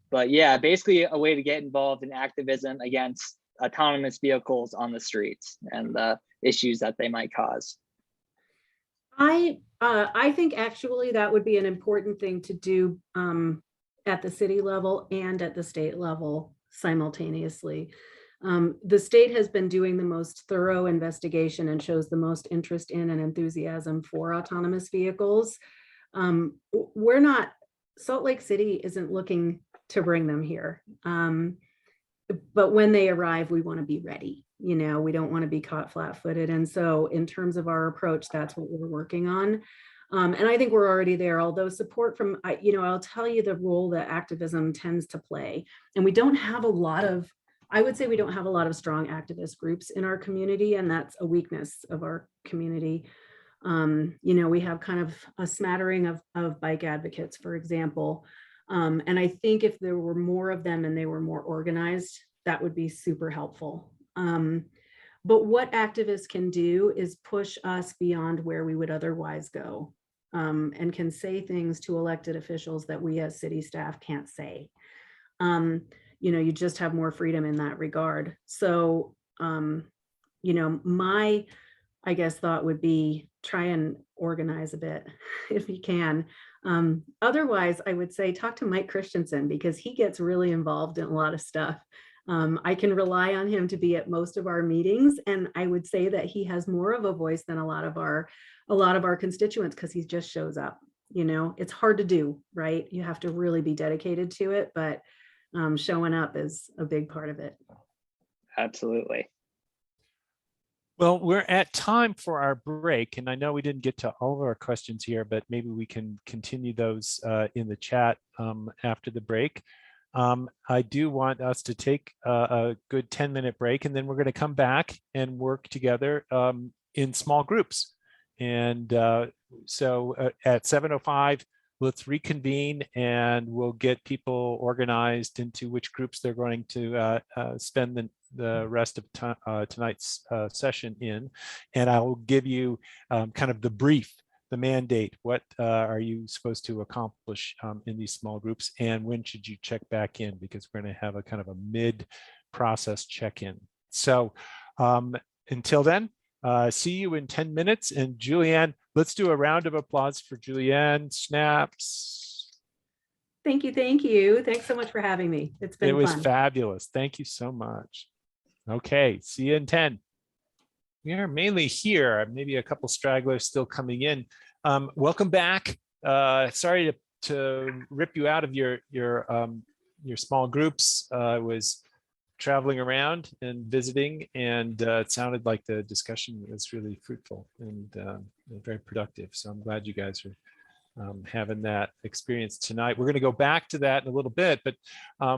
But yeah, basically a way to get involved in activism against autonomous vehicles on the streets and the issues that they might cause.
I think actually that would be an important thing to do at the city level and at the state level simultaneously. The state has been doing the most thorough investigation and shows the most interest in and enthusiasm for autonomous vehicles. Salt Lake City isn't looking to bring them here. But when they arrive, we want to be ready. We don't want to be caught flat-footed. And so in terms of our approach, that's what we're working on. And I think we're already there, although support from, I'll tell you the role that activism tends to play. And we don't have I would say we don't have a lot of strong activist groups in our community, and that's a weakness of our community. We have kind of a smattering of bike advocates, for example. And I think if there were more of them and they were more organized, that would be super helpful. But what activists can do is push us beyond where we would otherwise go, and can say things to elected officials that we as city staff can't say. You just have more freedom in that regard. So, my, I guess, thought would be try and organize a bit if you can. Otherwise, I would say talk to Mike Christensen, because he gets really involved in a lot of stuff. I can rely on him to be at most of our meetings, and I would say that he has more of a voice than a lot of our constituents, because he just shows up. It's hard to do, right? You have to really be dedicated to it, but showing up is a big part of it.
Absolutely.
Well, we're at time for our break, and I know we didn't get to all of our questions here, but maybe we can continue those in the chat after the break. I do want us to take a good 10-minute break, and then we're going to come back and work together in small groups. And so at 7:05, let's reconvene, and we'll get people organized into which groups they're going to spend the rest of tonight's session in. And I will give you kind of the brief, the mandate. What are you supposed to accomplish in these small groups, and when should you check back in? Because we're going to have a kind of a mid-process check-in. So until then, see you in 10 minutes. And Julianne, let's do a round of applause for Julianne. Snaps.
Thank you. Thank you. Thanks so much for having me. It's been
It was
fun.
fabulous. Thank you so much. Okay, see you in 10. We are mainly here, maybe a couple stragglers still coming in. Welcome back. Sorry to rip you out of your small groups. I was traveling around and visiting, and it sounded like the discussion was really fruitful and very productive. So I'm glad you guys are having that experience tonight. We're going to go back to that in a little bit, but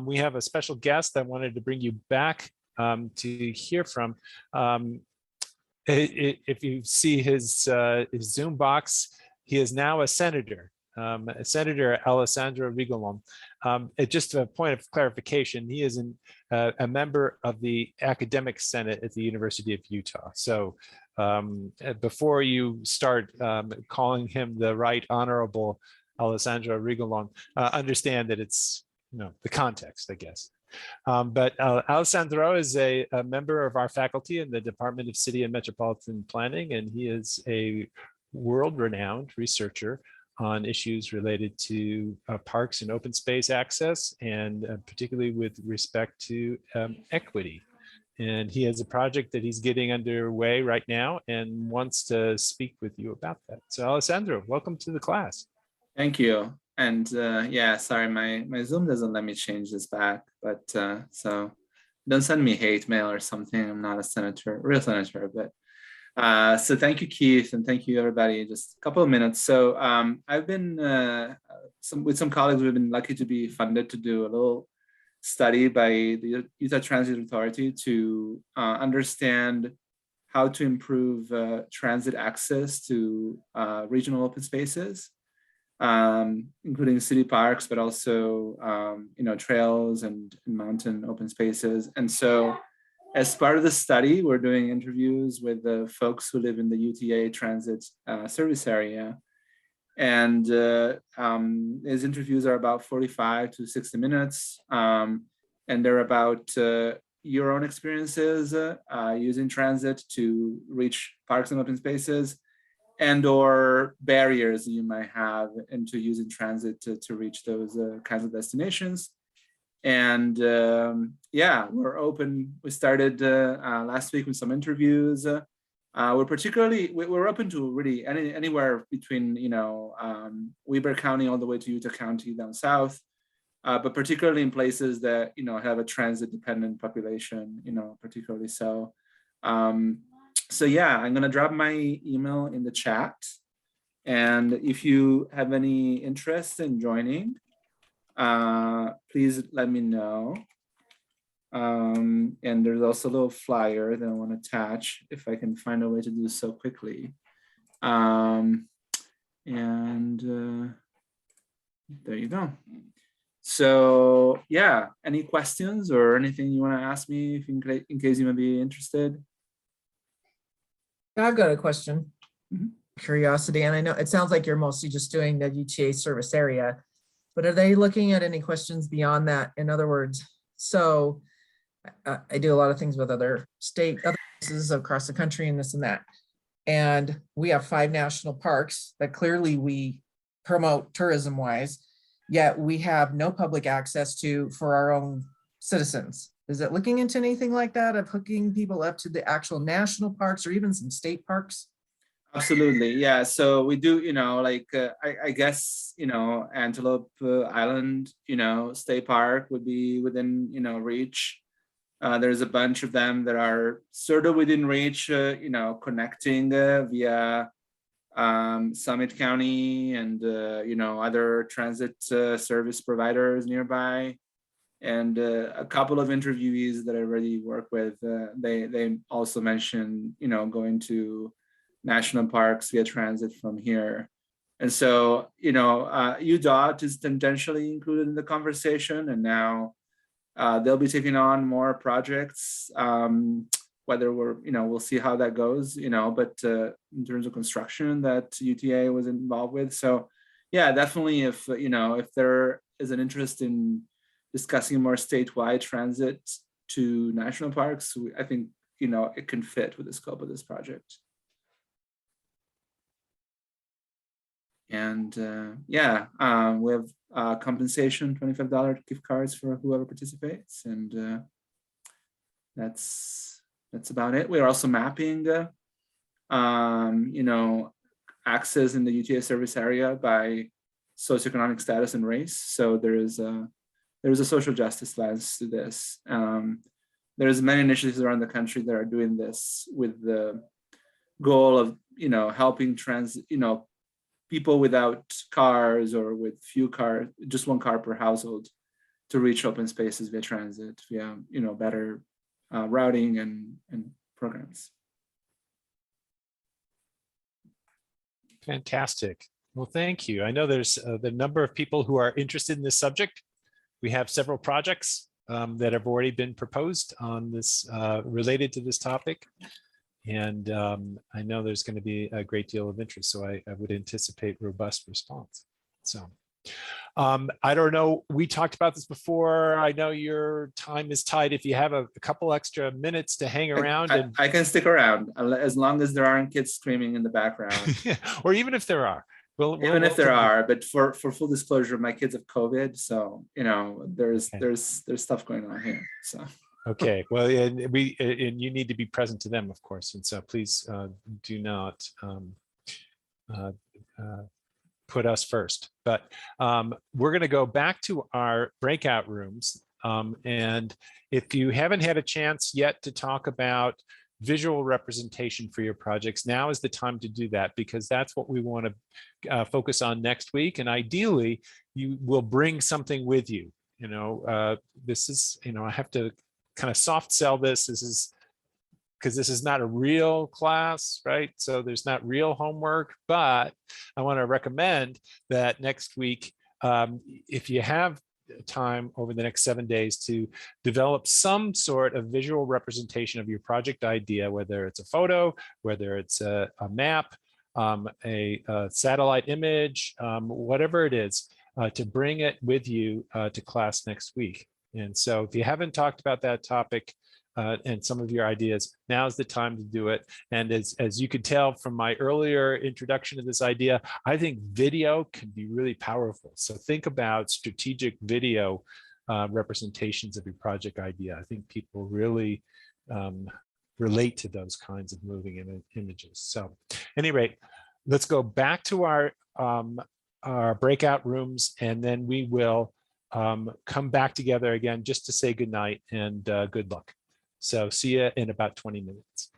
we have a special guest I wanted to bring you back to hear from. If you see his Zoom box, he is now a senator. Senator Alessandro Rigolon. Just a point of clarification, he is a member of the Academic Senate at the University of Utah. So before you start calling him the Right Honorable Alessandro Rigolon, understand that it's the context, I guess. But Alessandro is a member of our faculty in the Department of City and Metropolitan Planning, and he is a world-renowned researcher on issues related to parks and open space access, and particularly with respect to equity. And he has a project that he's getting underway right now and wants to speak with you about that. So Alessandro, welcome to the class.
Thank you. And yeah, sorry, my Zoom doesn't let me change this back, but so don't send me hate mail or something. I'm not a senator, real senator, but so thank you, Keith, and thank you, everybody. Just a couple of minutes. So I've been, with some colleagues, we've been lucky to be funded to do a little study by the Utah Transit Authority to understand how to improve transit access to regional open spaces, including city parks, but also, trails and mountain open spaces. And so as part of the study, we're doing interviews with the folks who live in the UTA transit service area. And his interviews are about 45 to 60 minutes. And they're about your own experiences using transit to reach parks and open spaces, and or barriers you might have into using transit to reach those kinds of destinations. And yeah, we're open. We started last week with some interviews. We're open to really anywhere between Weber County all the way to Utah County down south, but particularly in places that have a transit dependent population, particularly so. So yeah, I'm gonna drop my email in the chat, and if you have any interest in joining, please let me know. And there's also a little flyer that I want to attach if I can find a way to do so quickly. And there you go. So yeah, any questions or anything you want to ask me if in case you might be interested?
I've got a question. Curiosity, and I know it sounds like you're mostly just doing the UTA service area, but are they looking at any questions beyond that? In other words, so I do a lot of things with other places across the country and this and that. And we have 5 national parks that clearly we promote tourism wise, yet we have no public access to for our own citizens. Is it looking into anything like that, of hooking people up to the actual national parks or even some state parks?
Absolutely, yeah. So we do, I guess, Antelope Island, State Park would be within, reach. There's a bunch of them that are sort of within reach, connecting via Summit County and, other transit service providers nearby. And a couple of interviewees that I already work with, they also mentioned, going to national parks via transit from here. And so, UDOT is tangentially included in the conversation, and now they'll be taking on more projects. Whether we'll see how that goes, but in terms of construction that UTA was involved with. So yeah, definitely if there is an interest in discussing more statewide transit to national parks, I think, it can fit with the scope of this project. And we have compensation, $25 gift cards for whoever participates. And that's about it. We're also mapping, access in the UTA service area by socioeconomic status and race. So there's a social justice lens to this. There's many initiatives around the country that are doing this with the goal of, helping people without cars or with few cars, just one car per household, to reach open spaces via transit, via, better routing and programs.
Fantastic. Well, thank you. I know there's the number of people who are interested in this subject. We have several projects that have already been proposed on this related to this topic. And I know there's going to be a great deal of interest, so I would anticipate robust response. So I don't know, we talked about this before. I know your time is tight. If you have a couple extra minutes to hang around.
I can stick around as long as there aren't kids screaming in the background.
Or even if there are.
Even if there are, but for full disclosure, my kids have COVID, so there's stuff going on here. So
okay, well, and you need to be present to them, of course, and so please do not put us first. But we're going to go back to our breakout rooms, and if you haven't had a chance yet to talk about visual representation for your projects, now is the time to do that, because that's what we want to focus on next week. And ideally, you will bring something with you. This is, I have to kind of soft sell this. This is because this is not a real class, right? So there's not real homework, but I want to recommend that next week, if you have time over the next 7 days, to develop some sort of visual representation of your project idea, whether it's a photo, whether it's a map, a satellite image, whatever it is, to bring it with you to class next week. And so if you haven't talked about that topic and some of your ideas, now's the time to do it. And as you could tell from my earlier introduction to this idea, I think video can be really powerful. So think about strategic video representations of your project idea. I think people really relate to those kinds of moving images. So at any rate, let's go back to our breakout rooms, and then we will come back together again just to say good night and good luck. So see you in about 20 minutes.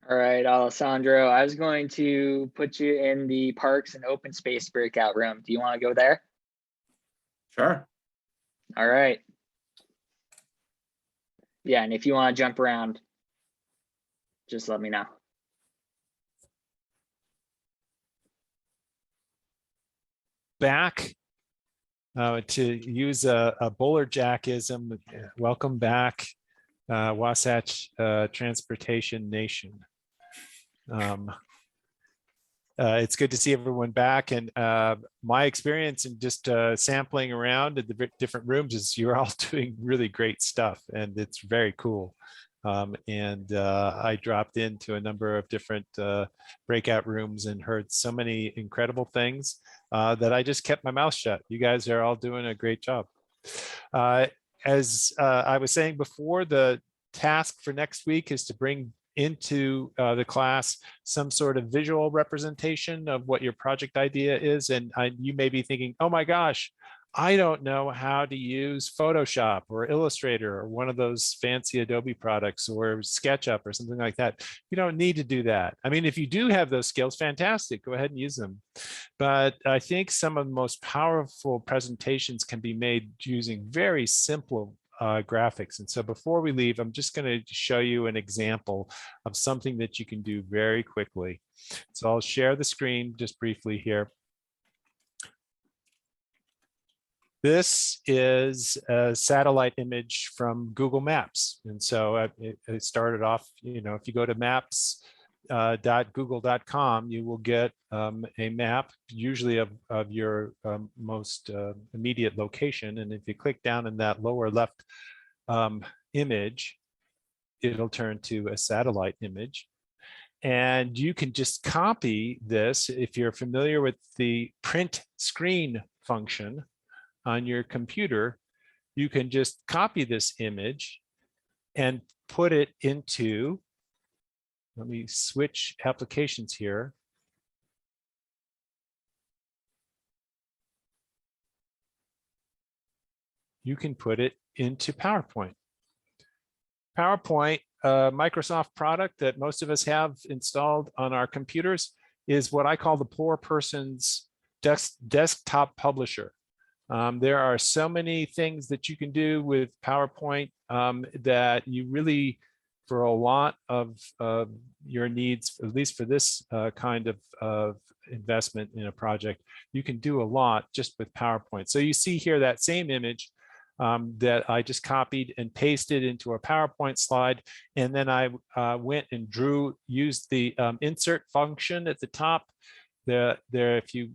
All right, Alessandro, I was going to put you in the parks and open space breakout room. Do you want to go there?
Sure.
All right. Yeah, and if you want to jump around, just let me know.
Back to use a bowler jackism, welcome back, Wasatch Transportation Nation. It's good to see everyone back, and my experience in just sampling around in the different rooms is you're all doing really great stuff, and it's very cool. I dropped into a number of different breakout rooms and heard so many incredible things that I just kept my mouth shut. You guys are all doing a great job. As I was saying before, the task for next week is to bring into the class some sort of visual representation of what your project idea is. And you may be thinking, oh my gosh, I don't know how to use Photoshop or Illustrator or one of those fancy Adobe products or SketchUp or something like that. You don't need to do that. I mean, if you do have those skills, fantastic, go ahead and use them. But I think some of the most powerful presentations can be made using very simple graphics. And so before we leave, I'm just going to show you an example of something that you can do very quickly. So I'll share the screen just briefly here. This is a satellite image from Google Maps. And so it started off, if you go to maps.google.com, you will get a map, usually of your most immediate location. And if you click down in that lower left image, it'll turn to a satellite image. And you can just copy this. If you're familiar with the print screen function on your computer, you can just copy this image and put it into, let me switch applications here. You can put it into PowerPoint. PowerPoint, a Microsoft product that most of us have installed on our computers, is what I call the poor person's desktop publisher. There are so many things that you can do with PowerPoint that you really, for a lot of your needs, at least for this kind of investment in a project, you can do a lot just with PowerPoint. So you see here that same image that I just copied and pasted into a PowerPoint slide. And then I went and used the insert function at the top. If you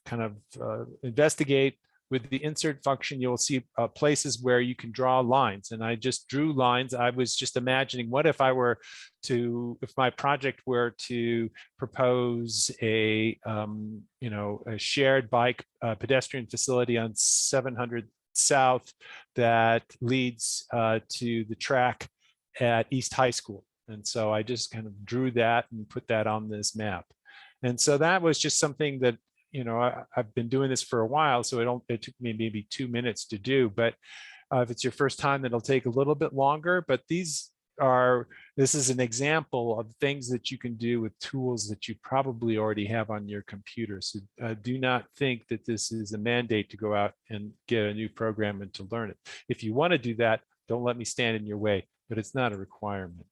kind of investigate with the insert function, you'll see places where you can draw lines. And I just drew lines. I was just imagining, what if if my project were to propose a shared bike pedestrian facility on 700 South that leads to the track at East High School. And so I just kind of drew that and put that on this map. And so that was just something that, I've been doing this for a while, so it took me maybe 2 minutes to do. But if it's your first time, it'll take a little bit longer. But this is an example of things that you can do with tools that you probably already have on your computer. So do not think that this is a mandate to go out and get a new program and to learn it. If you want to do that, don't let me stand in your way, but it's not a requirement.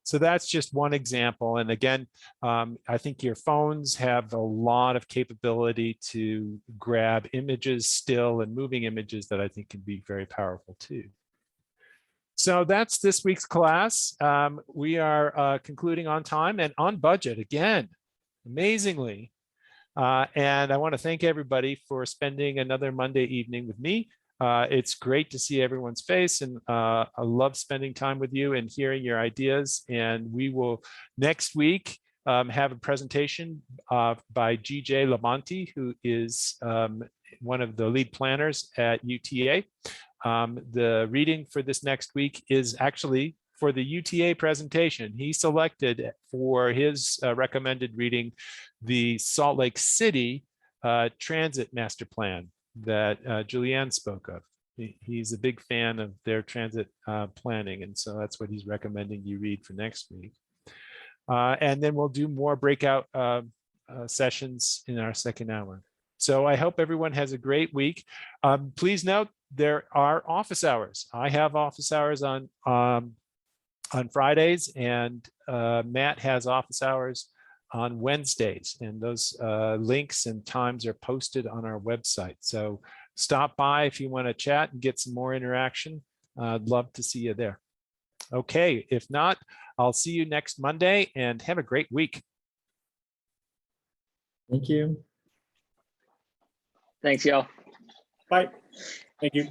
So that's just one example. And again, I think your phones have a lot of capability to grab images still and moving images that I think can be very powerful too. So that's this week's class. We are concluding on time and on budget again, amazingly. And I want to thank everybody for spending another Monday evening with me. It's great to see everyone's face, and I love spending time with you and hearing your ideas. And we will next week have a presentation by G.J. Lamonti, who is one of the lead planners at UTA. The reading for this next week is actually for the UTA presentation. He selected for his recommended reading the Salt Lake City Transit Master Plan that Julianne spoke of. He's a big fan of their transit planning, and so that's what he's recommending you read for next week. And then we'll do more breakout sessions in our second hour. So I hope everyone has a great week. Please note, there are office hours. I have office hours on Fridays, and Matt has office hours on Wednesdays, and those links and times are posted on our website. So stop by if you want to chat and get some more interaction. I'd love to see you there. Okay, if not, I'll see you next Monday, and have a great week.
Thank you.
Thanks, y'all.
Bye. Thank you.